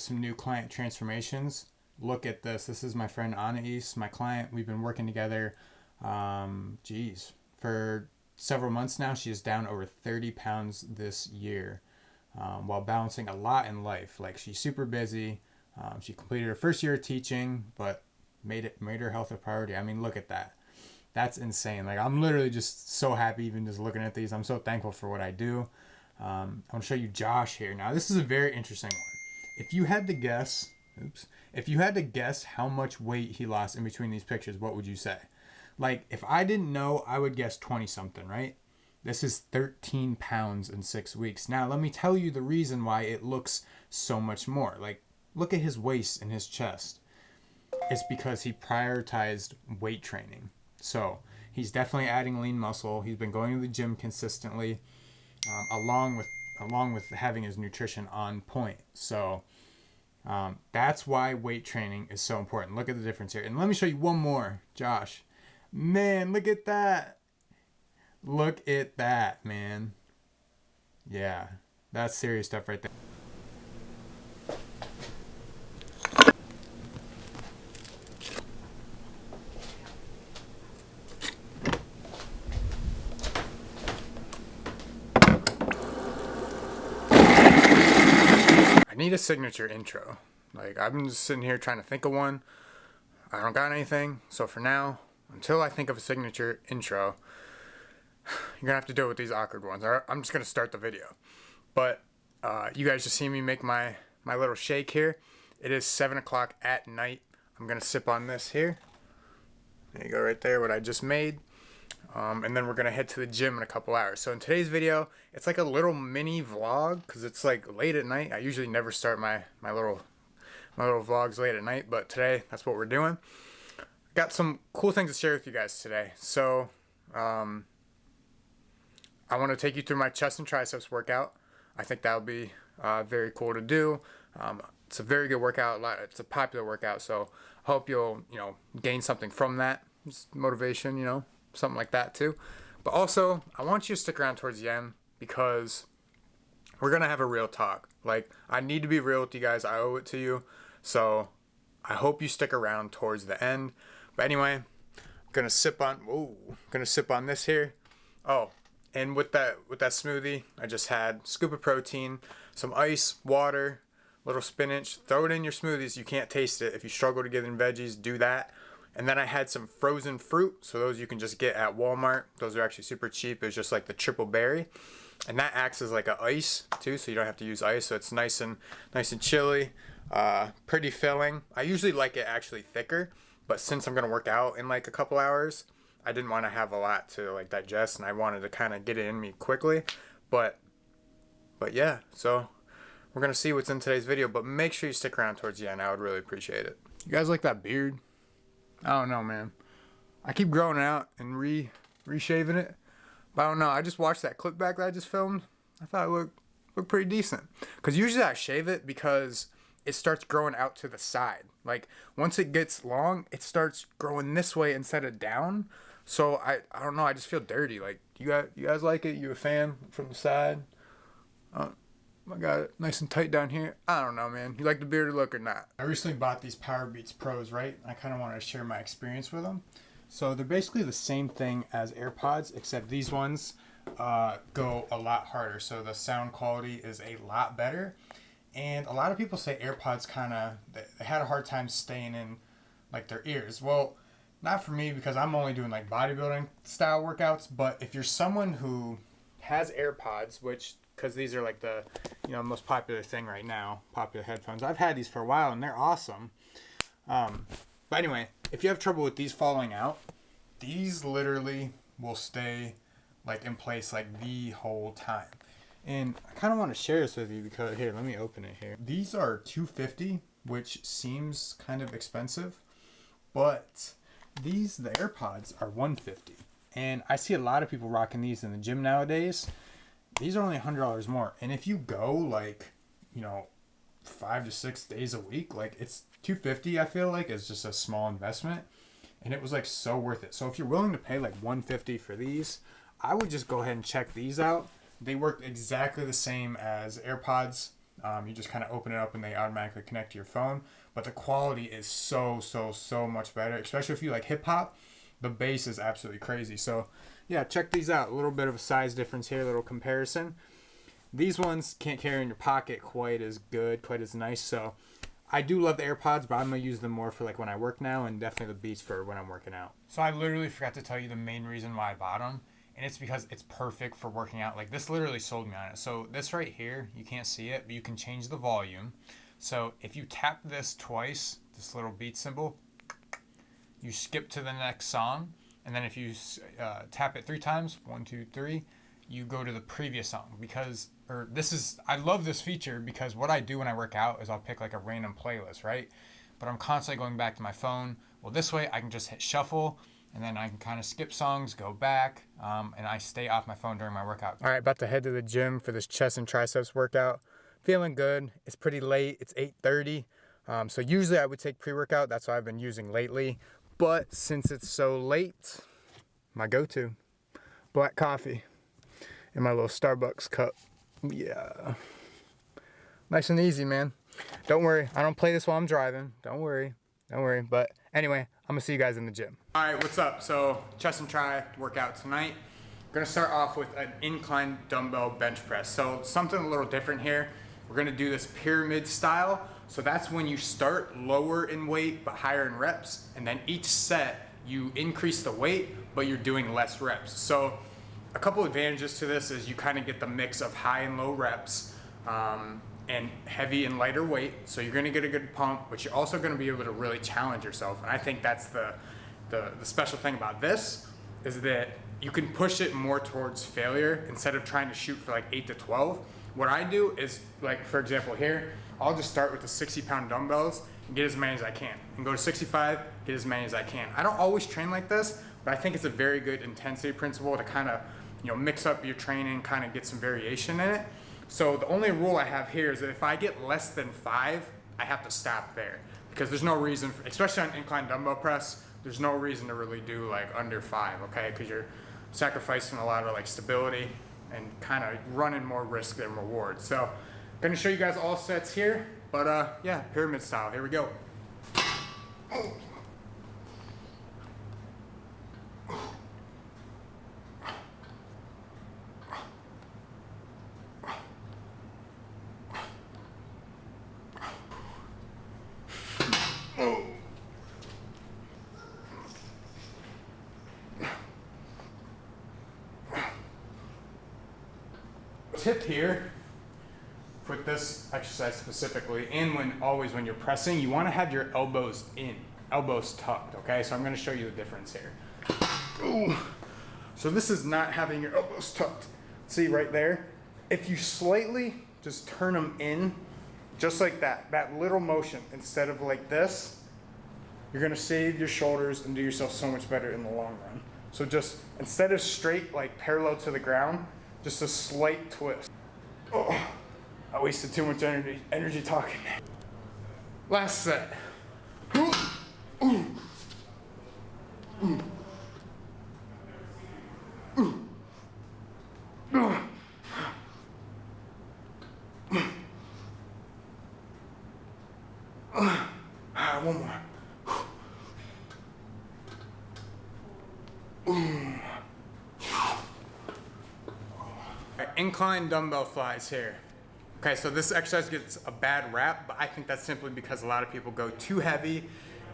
Some new client transformations. Look at this. This is my friend Anais, my client. We've been working together, for several months now. She is down over 30 pounds this year, while balancing a lot in life. Like, she's super busy. She completed her first year of teaching, but made her health a priority. I mean, look at that. That's insane. Like, I'm literally just so happy even just looking at these. I'm so thankful for what I do. I want to show you Josh here. Now, this is a very interesting one. If you had to guess, how much weight he lost in between these pictures, what would you say? Like, if I didn't know, I would guess 20 something, right? This is 13 pounds in 6 weeks. Now, let me tell you the reason why it looks so much more. Like, look at his waist and his chest. It's because he prioritized weight training. So he's definitely adding lean muscle. He's been going to the gym consistently, along with having his nutrition on point. So that's why weight training is so important. Look at the difference here. And let me show you one more, Josh. Man, look at that. Look at that, man. Yeah, that's serious stuff right there. I need a signature intro. Like, I've been just sitting here trying to think of one. I don't got anything. So for now, until I think of a signature intro, you're gonna have to deal with these awkward ones. I'm just gonna start the video. But you guys just see me make my little shake here. It is 7 o'clock at night. I'm gonna sip on this here. There you go, right there, what I just made. And then we're gonna head to the gym in a couple hours. So in today's video, it's like a little mini vlog because it's like late at night. I usually never start my little vlogs late at night, but today that's what we're doing. Got some cool things to share with you guys today. So I want to take you through my chest and triceps workout. I think that'll be very cool to do. It's a very good workout. It's a popular workout, so I hope you'll gain something from that. Just motivation, something like that too. But also, I want you to stick around towards the end because we're gonna have a real talk. Like, I need to be real with you guys. I owe it to you. So I hope you stick around towards the end. But anyway, I'm gonna sip on this here. Oh, and with that smoothie, I just had scoop of protein, some ice, water, little spinach. Throw it in your smoothies. You can't taste it. If you struggle to get in veggies, do that. And then I had some frozen fruit. So those you can just get at Walmart. Those are actually super cheap. It's just like the triple berry. And that acts as like an ice too, so you don't have to use ice. So it's nice and chilly, pretty filling. I usually like it actually thicker, but since I'm gonna work out in like a couple hours, I didn't want to have a lot to like digest, and I wanted to kind of get it in me quickly. But yeah, so we're gonna see what's in today's video. But make sure you stick around towards the end. I would really appreciate it. You guys like that beard? I don't know, man. I keep growing out and reshaving it. But I don't know. I just watched that clip back that I just filmed. I thought it looked pretty decent. Because usually I shave it because it starts growing out to the side. Like, once it gets long, it starts growing this way instead of down. So I don't know. I just feel dirty. Like, you guys like it? You a fan from the side? I got it nice and tight down here. I don't know, man. You like the bearded look or not? I recently bought these Power Beats Pros, right? I kind of want to share my experience with them. So they're basically the same thing as AirPods, except these ones go a lot harder. So the sound quality is a lot better. And a lot of people say AirPods they had a hard time staying in like their ears. Well, not for me because I'm only doing like bodybuilding style workouts. But if you're someone who has AirPods, because these are like the most popular thing right now, popular headphones. I've had these for a while and they're awesome. But anyway, if you have trouble with these falling out, these literally will stay like in place like the whole time. And I kind of want to share this with you because here, let me open it here. These are $250, which seems kind of expensive, but the AirPods are $150. And I see a lot of people rocking these in the gym nowadays. These are only $100 more. And if you go like, 5 to 6 days a week, like it's $250, I feel like is just a small investment. And it was like so worth it. So if you're willing to pay like $150 for these, I would just go ahead and check these out. They work exactly the same as AirPods. You just kind of open it up and they automatically connect to your phone. But the quality is so much better, especially if you like hip hop. The bass is absolutely crazy. So yeah, check these out. A little bit of a size difference here, a little comparison. These ones can't carry in your pocket quite as good, quite as nice. So I do love the AirPods, but I'm going to use them more for like when I work now, and definitely the Beats for when I'm working out. So I literally forgot to tell you the main reason why I bought them, and it's because it's perfect for working out. Like, this literally sold me on it. So this right here, you can't see it, but you can change the volume. So if you tap this twice, this little beat symbol, you skip to the next song, and then if you tap it 3 times, 1, 2, 3, you go to the previous song. I love this feature because what I do when I work out is I'll pick like a random playlist, right? But I'm constantly going back to my phone. Well, this way I can just hit shuffle, and then I can kind of skip songs, go back, and I stay off my phone during my workout. All right, about to head to the gym for this chest and triceps workout. Feeling good. It's pretty late. It's 8:30. So usually I would take pre-workout. That's what I've been using lately. But since it's so late, my go-to, black coffee in my little Starbucks cup. Yeah. Nice and easy, man. Don't worry. I don't play this while I'm driving. Don't worry. But anyway, I'm going to see you guys in the gym. All right, what's up? So chest and tri workout tonight. I'm going to start off with an incline dumbbell bench press. So something a little different here. We're going to do this pyramid style. So that's when you start lower in weight but higher in reps, and then each set you increase the weight but you're doing less reps. So a couple advantages to this is you kind of get the mix of high and low reps and heavy and lighter weight. So you're going to get a good pump, but you're also going to be able to really challenge yourself. And I think that's the special thing about this, is that you can push it more towards failure instead of trying to shoot for like 8 to 12. What I do is, like, for example here, I'll just start with the 60-pound dumbbells and get as many as I can, and go to 65, get as many as I can. I don't always train like this, but I think it's a very good intensity principle to kind of, mix up your training, kind of get some variation in it. So the only rule I have here is that if I get less than 5, I have to stop there, because there's no reason, especially on incline dumbbell press, there's no reason to really do like under 5, okay? Because you're sacrificing a lot of like stability and kind of running more risk than reward. So I'm gonna show you guys all sets here, but yeah, pyramid style, here we go. Tip here with this exercise specifically, and always when you're pressing, you want to have your elbows in, elbows tucked, okay? So I'm going to show you the difference here. Ooh. So this is not having your elbows tucked. See right there? If you slightly just turn them in, just like that little motion, instead of like this, you're going to save your shoulders and do yourself so much better in the long run. So just, instead of straight, like parallel to the ground, just a slight twist. Oh, I wasted too much energy talking. Last set. One more. Incline dumbbell flies here. Okay, so this exercise gets a bad rap, but I think that's simply because a lot of people go too heavy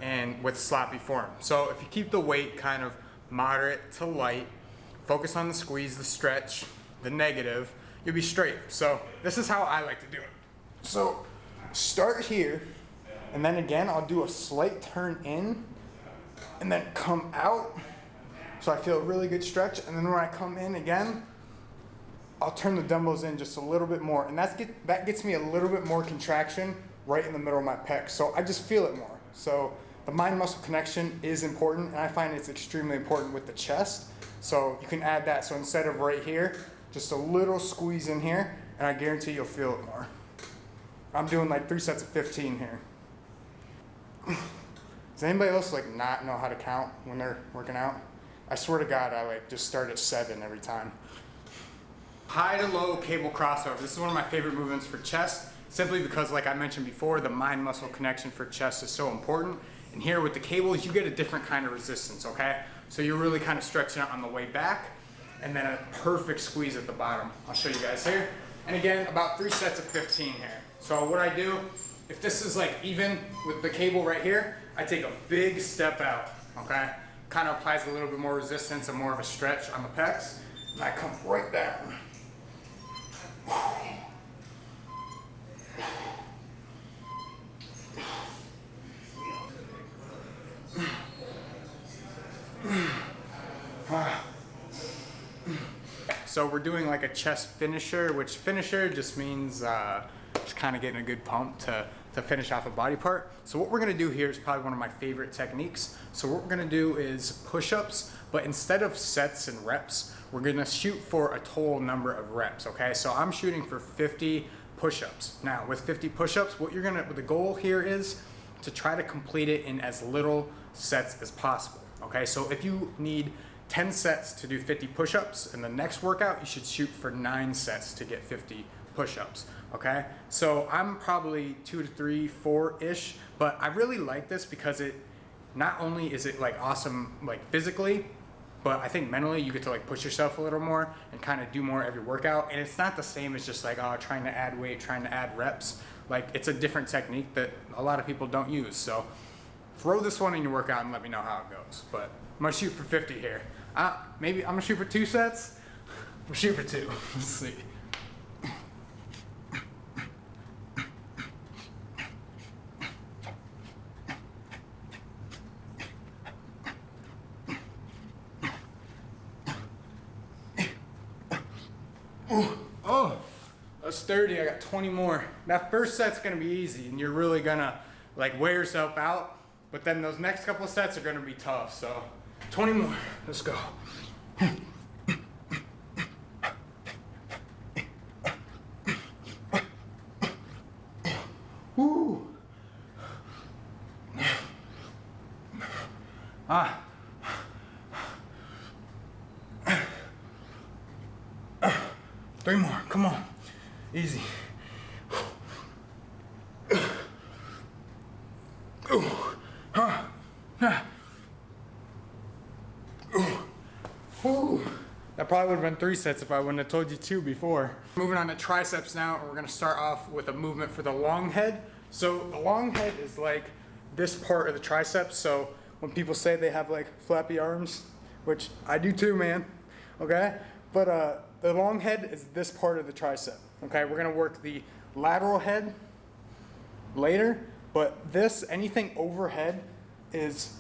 and with sloppy form. So if you keep the weight kind of moderate to light, focus on the squeeze, the stretch, the negative, you'll be straight. So this is how I like to do it. So start here, and then again, I'll do a slight turn in, and then come out. So I feel a really good stretch, and then when I come in again, I'll turn the dumbbells in just a little bit more, and that gets me a little bit more contraction right in the middle of my pecs. So I just feel it more. So the mind-muscle connection is important, and I find it's extremely important with the chest. So you can add that. So instead of right here, just a little squeeze in here, and I guarantee you'll feel it more. I'm doing like 3 sets of 15 here. Does anybody else like not know how to count when they're working out? I swear to God, I like just start at 7 every time. High to low cable crossover. This is one of my favorite movements for chest, simply because, like I mentioned before, the mind-muscle connection for chest is so important. And here with the cables, you get a different kind of resistance, okay? So you're really kind of stretching out on the way back, and then a perfect squeeze at the bottom. I'll show you guys here. And again, about 3 sets of 15 here. So what I do, if this is like even with the cable right here, I take a big step out, okay? Kind of applies a little bit more resistance and more of a stretch on the pecs. And I come right down. So we're doing like a chest finisher, which finisher just means just kind of getting a good pump to finish off a body part. So what we're gonna do here is probably one of my favorite techniques. So what we're gonna do is push-ups, but instead of sets and reps, we're gonna shoot for a total number of reps, okay? So I'm shooting for 50 push-ups. Now with 50 push-ups, what the goal here is to try to complete it in as little sets as possible, okay? So if you need 10 sets to do 50 push-ups, and the next workout you should shoot for 9 sets to get 50 push-ups, okay? So I'm probably 2 to 3, 4-ish, but I really like this because it not only is it like awesome like physically, but I think mentally you get to like push yourself a little more and kind of do more every workout. And it's not the same as just like, oh, trying to add weight, trying to add reps. Like it's a different technique that a lot of people don't use. So throw this one in your workout and let me know how it goes. But I'm gonna shoot for 50 here. Maybe I'm gonna shoot for 2 sets. We'll shoot for 2. Let's see. Oh, that's 30. I got 20 more. That first set's gonna be easy, and you're really gonna like wear yourself out. But then those next couple of sets are gonna be tough. So 20 more. Let's go. Woo. 3 more. Come on. Easy. That probably would have been 3 sets if I wouldn't have told you 2 before. Moving on to triceps now, we're gonna start off with a movement for the long head. So the long head is like this part of the triceps. So when people say they have like flappy arms, which I do too, man, okay? But the long head is this part of the tricep, okay? We're gonna work the lateral head later, but this, anything overhead is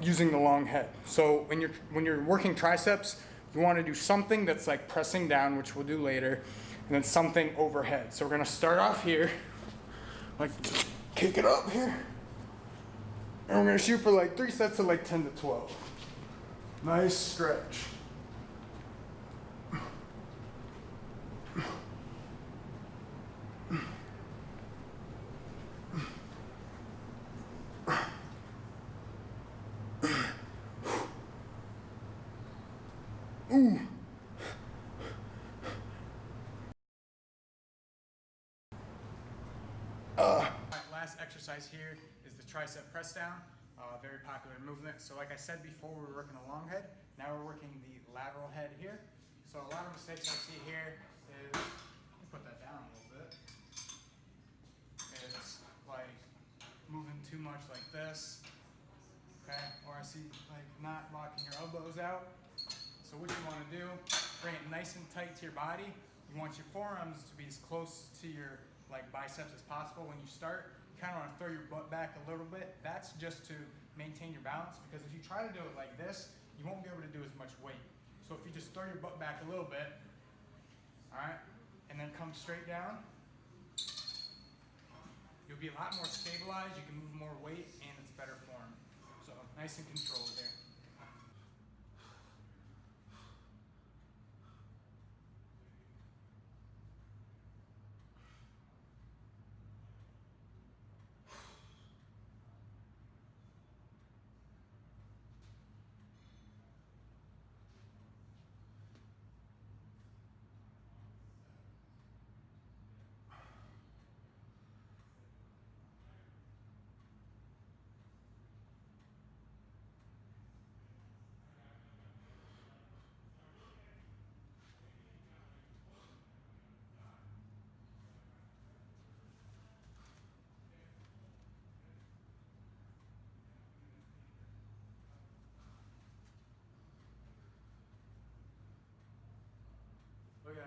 using the long head. So when you're working triceps, you want to do something that's like pressing down, which we'll do later, and then something overhead. So we're gonna start off here, like just kick it up here, and we're gonna shoot for like 3 sets of like 10 to 12. Nice stretch. Ooh. Last exercise here is the tricep press down, very popular movement. So like I said before, we were working the long head. Now we're working the lateral head here. So a lot of mistakes I see here is, let me put that down a little bit. It's like moving too much like this, okay? Or I see like not locking your elbows out. So what you want to do, bring it nice and tight to your body. You want your forearms to be as close to your like biceps as possible when you start. You kind of want to throw your butt back a little bit. That's just to maintain your balance, because if you try to do it like this, you won't be able to do as much weight. So if you just throw your butt back a little bit, all right, and then come straight down, you'll be a lot more stabilized, you can move more weight, and it's better form. So nice and controlled there.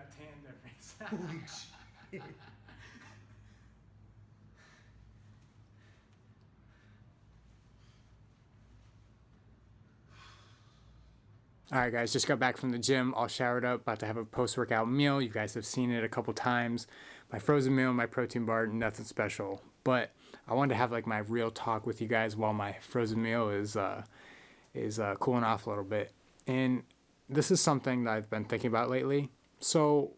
a tan difference. Holy shit. Alright guys, just got back from the gym, all showered up, about to have a post-workout meal. You guys have seen it a couple times. My frozen meal, my protein bar, nothing special. But I wanted to have like my real talk with you guys while my frozen meal is cooling off a little bit. And this is something that I've been thinking about lately. So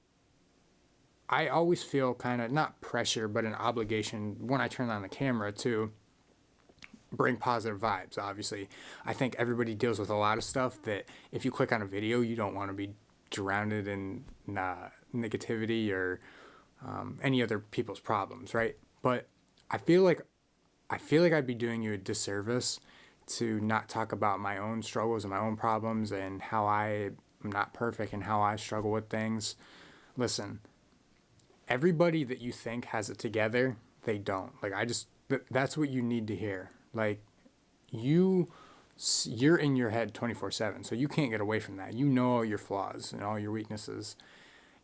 I always feel kind of, not pressure, but an obligation when I turn on the camera to bring positive vibes. Obviously, I think everybody deals with a lot of stuff that if you click on a video, you don't want to be drowned in negativity or any other people's problems, right? But I feel like I'd be doing you a disservice to not talk about my own struggles and my own problems and how I am not perfect and how I struggle with things. Listen, everybody that you think has it together, they don't. Like, that's what you need to hear. Like, you're in your head 24/7, so you can't get away from that. You know all your flaws and all your weaknesses.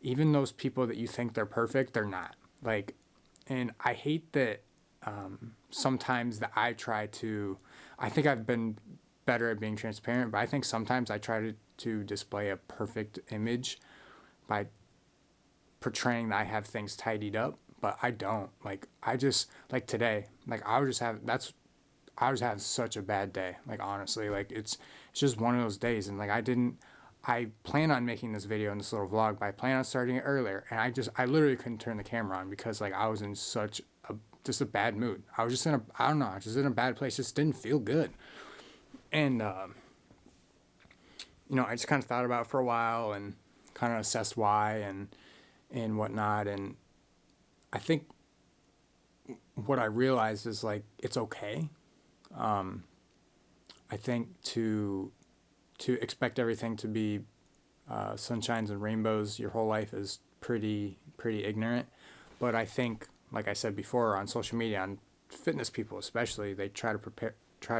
Even those people that you think they're perfect, they're not. Like, and I hate that sometimes that I think I've been better at being transparent, but I think sometimes I try to display a perfect image by portraying that I have things tidied up, but I don't. Like, like today, like I was having such a bad day. Like, honestly, like it's just one of those days. And like, I plan on making this video in this little vlog, but I plan on starting it earlier. And I literally couldn't turn the camera on because like I was in such just a bad mood. I was just I don't know, I was just in a bad place. Just didn't feel good. And, I just kind of thought about it for a while and kind of assessed why and whatnot. And I think what I realized is like, it's okay. I think to expect everything to be sunshines and rainbows your whole life is pretty ignorant. But I think, like I said before, on social media, on fitness people especially, they try to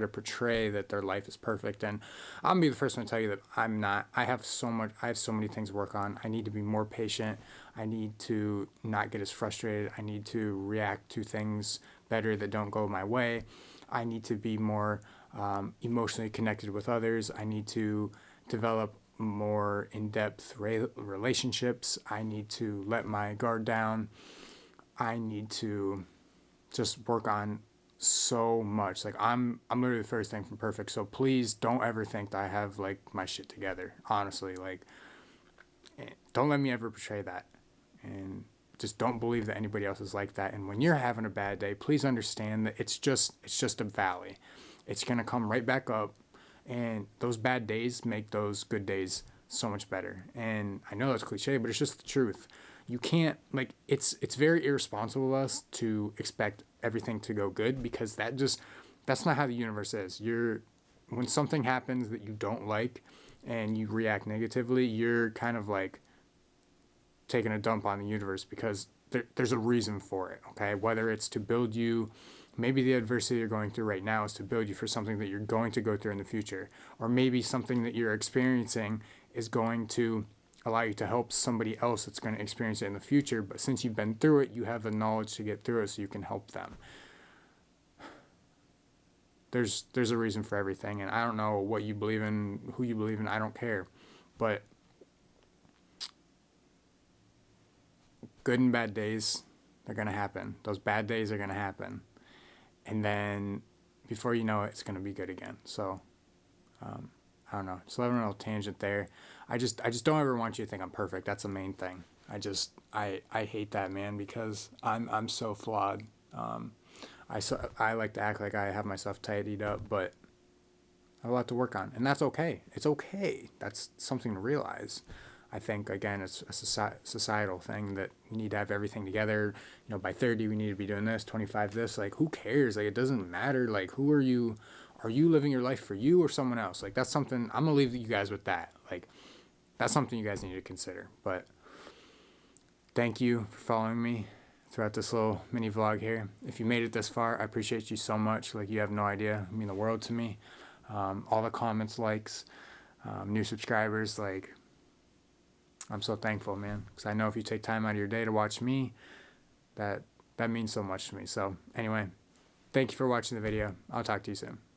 portray that their life is perfect. And I'm gonna be the first one to tell you that I'm not. I have so many things to work on. I need to be more patient. I need to not get as frustrated. I need to react to things better that don't go my way. I need to be more emotionally connected with others. I need to develop more in-depth relationships. I need to let my guard down. I need to just work on so much. Like, I'm literally the first thing from perfect. So please don't ever think that I have like my shit together. Honestly, like, don't let me ever portray that. And just don't believe that anybody else is like that. And when you're having a bad day, please understand that it's just a valley. It's going to come right back up. And those bad days make those good days so much better. And I know that's cliche, but it's just the truth. You can't, like, it's very irresponsible of us to expect everything to go good, because that's not how the universe is. When something happens that you don't like and you react negatively, you're kind of like taking a dump on the universe, because there's a reason for it, okay? Whether it's to build you, maybe the adversity you're going through right now is to build you for something that you're going to go through in the future. Or maybe something that you're experiencing is going to allow you to help somebody else that's going to experience it in the future. But since you've been through it, you have the knowledge to get through it so you can help them. There's a reason for everything, and I don't know what you believe in, who you believe in, I don't care. But good and bad days, they're going to happen. Those bad days are going to happen. And then before you know it, it's going to be good again. So, I don't know. Just a little tangent there. I just don't ever want you to think I'm perfect. That's the main thing. I hate that, man, because I'm so flawed. I like to act like I have myself tidied up, but I have a lot to work on, and that's okay. It's okay. That's something to realize. I think, again, it's a societal thing that we need to have everything together. By 30, we need to be doing this, 25 this. Like, who cares? Like, it doesn't matter. Like, who are you? Are you living your life for you or someone else? Like, that's something, I'm going to leave you guys with that. Like, that's something you guys need to consider. But thank you for following me throughout this little mini vlog here. If you made it this far, I appreciate you so much. Like, you have no idea. It means the world to me. All the comments, likes, new subscribers, like, I'm so thankful, man, because I know if you take time out of your day to watch me, that means so much to me. So anyway, thank you for watching the video. I'll talk to you soon.